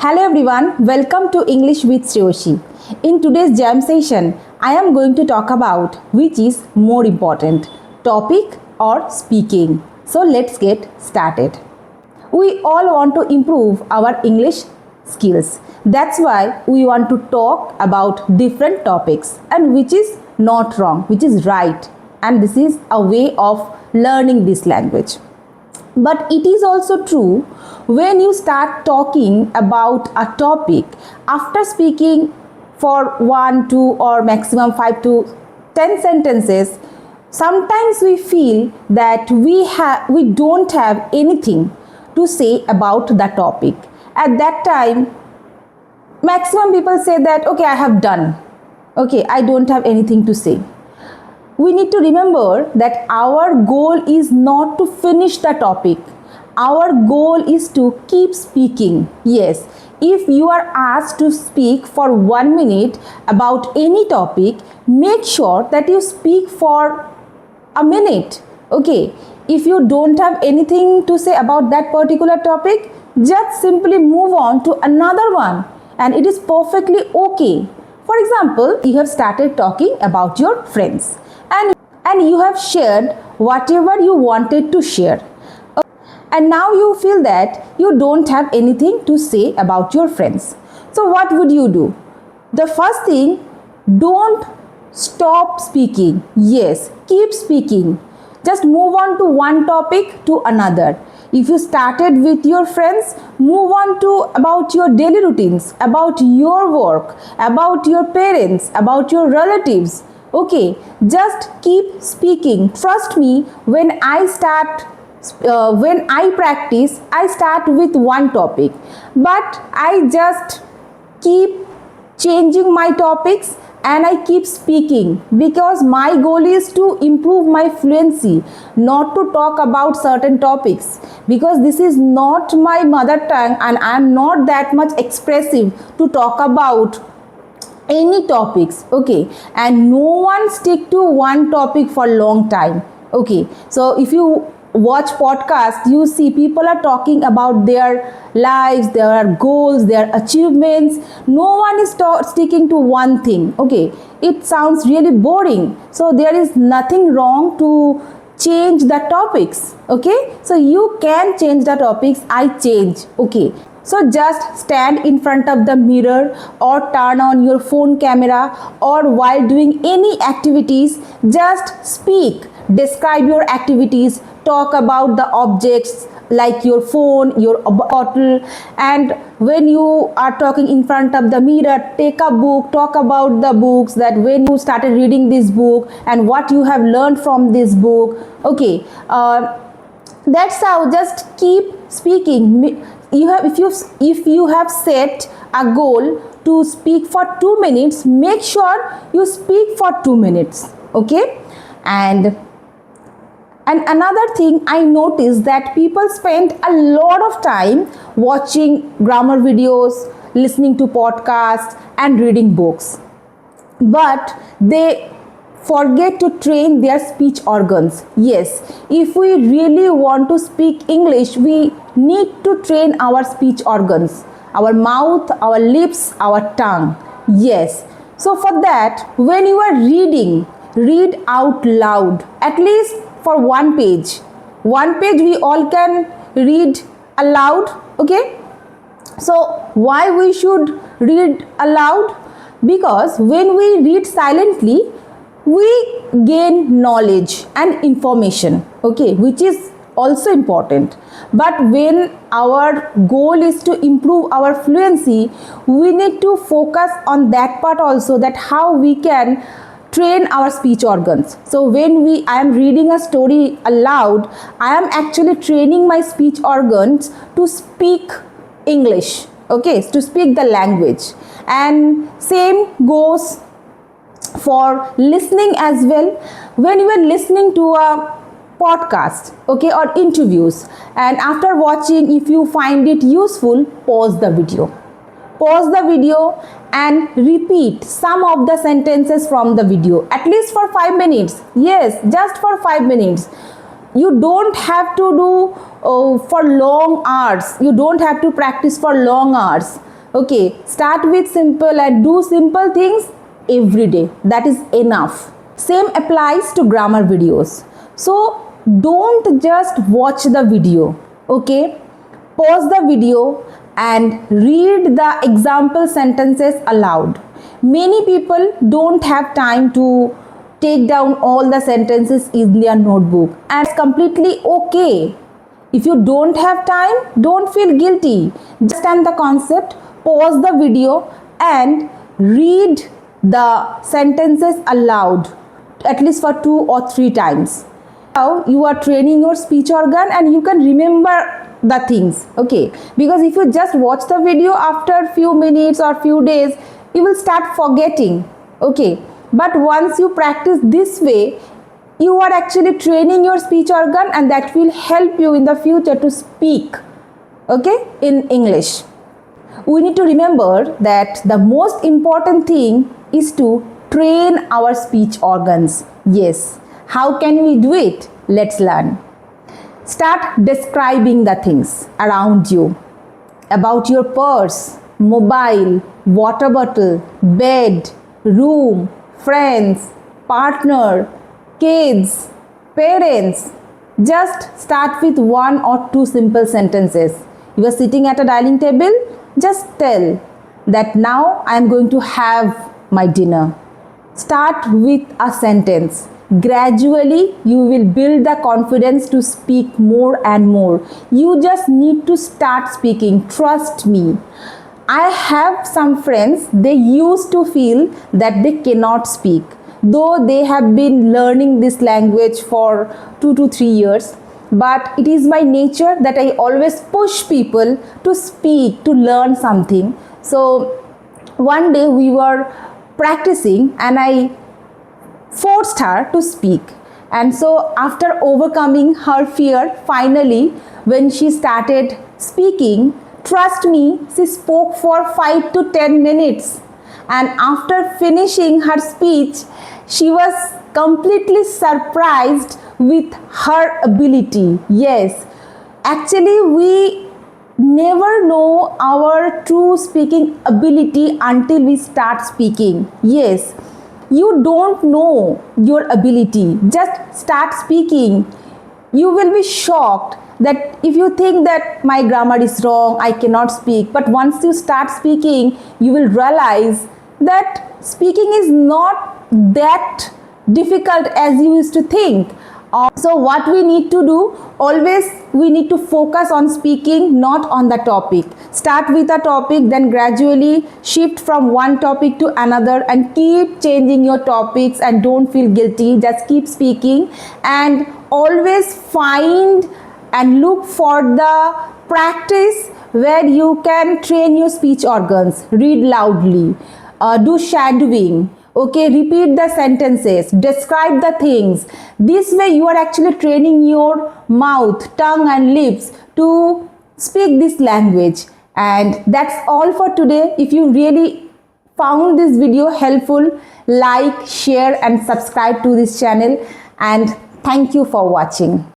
Hello everyone, welcome to English with Sreyashi. In today's jam session, I am going to talk about which is more important, topic or speaking. So let's get started. We all want to improve our English skills. That's why we want to talk about different topics and which is not wrong, which is right. And this is a way of learning this language. But it is also true when you start talking about a topic after speaking for 1, 2 or maximum 5 to 10 sentences, sometimes we feel that we don't have anything to say about the topic. At that time, maximum people say that, okay, I have done. Okay, I don't have anything to say. We need to remember that our goal is not to finish the topic. Our goal is to keep speaking. Yes, if you are asked to speak for 1 minute about any topic, make sure that you speak for a minute. Okay, if you don't have anything to say about that particular topic, just simply move on to another one, and it is perfectly okay. For example, you have started talking about your friends and you have shared whatever you wanted to share. And now you feel that you don't have anything to say about your friends. So what would you do? The first thing, don't stop speaking. Yes, keep speaking. Just move on to one topic to another. If you started with your friends, move on to about your daily routines, about your work, about your parents, about your relatives. Okay, just keep speaking. Trust me, when I practice, I start with one topic, but I just keep changing my topics and I keep speaking because my goal is to improve my fluency, not to talk about certain topics, because this is not my mother tongue and I am not that much expressive to talk about any topics. Okay, and no one stick to one topic for long time. Okay, so if you watch podcast, you see people are talking about their lives, their goals, their achievements. No one is sticking to one thing. Okay, it sounds really boring, so there is nothing wrong to change the topics. Okay, so you can change the topics. I change. Okay, so just stand in front of the mirror or turn on your phone camera, or while doing any activities, just speak. Describe your activities, talk about the objects like your phone, your bottle, and when you are talking in front of the mirror, take a book, talk about the books, that when you started reading this book and what you have learned from this book. Okay, that's how. Just keep speaking. If you have set a goal to speak for 2 minutes, make sure you speak for 2 minutes. Okay, and another thing I noticed that people spend a lot of time watching grammar videos, listening to podcasts and reading books, but they forget to train their speech organs. Yes, if we really want to speak English, we need to train our speech organs, our mouth, our lips, our tongue. Yes, so for that, when you are reading, read out loud, at least for one page. One page we all can read aloud. Okay, so why we should read aloud? Because when we read silently, we gain knowledge and information. Okay, which is also important. But when our goal is to improve our fluency, we need to focus on that part also, that how we can train our speech organs. So when I am reading a story aloud, I am actually training my speech organs to speak English. Okay, to speak the language. And same goes for listening as well. When you are listening to a podcast, okay, or interviews, and after watching, if you find it useful, pause the video and repeat some of the sentences from the video, at least for 5 minutes. Yes, just for 5 minutes. You don't have to do for long hours. You don't have to practice for long hours. Okay, start with simple and do simple things every day. That is enough. Same applies to grammar videos. So don't just watch the video. Okay, pause the video and read the example sentences aloud. Many people don't have time to take down all the sentences in their notebook, and it's completely okay. If you don't have time, don't feel guilty. Just understand the concept, pause the video and read the sentences aloud at least for 2 or 3 times. Now you are training your speech organ and you can remember the things. Okay, because if you just watch the video, after few minutes or few days you will start forgetting. Okay, but once you practice this way, you are actually training your speech organ, and that will help you in the future to speak, okay, in English. We need to remember that the most important thing is to train our speech organs. Yes. How can we do it? Let's learn. Start describing the things around you, about your purse, mobile, water bottle, bed, room, friends, partner, kids, parents. Just start with 1 or 2 simple sentences. You are sitting at a dining table, just tell that now I am going to have my dinner. Start with a sentence. Gradually, you will build the confidence to speak more and more. You just need to start speaking. Trust me. I have some friends, they used to feel that they cannot speak, though they have been learning this language for 2 to 3 years. But it is my nature that I always push people to speak, to learn something. So one day we were practicing and I forced her to speak. And so after overcoming her fear, finally, when she started speaking, trust me, she spoke for 5 to 10 minutes. And after finishing her speech, she was completely surprised with her ability. Yes, actually we never know our true speaking ability until we start speaking. Yes, you don't know your ability. Just start speaking. You will be shocked that if you think that my grammar is wrong, I cannot speak. But once you start speaking, you will realize that speaking is not that difficult as you used to think. So what we need to do, always we need to focus on speaking, not on the topic. Start with a topic, then gradually shift from one topic to another and keep changing your topics, and don't feel guilty. Just keep speaking and always find and look for the practice where you can train your speech organs. Read loudly, do shadowing. Okay, repeat the sentences, describe the things. This way you are actually training your mouth, tongue and lips to speak this language. And that's all for today. If you really found this video helpful, like, share and subscribe to this channel. And thank you for watching.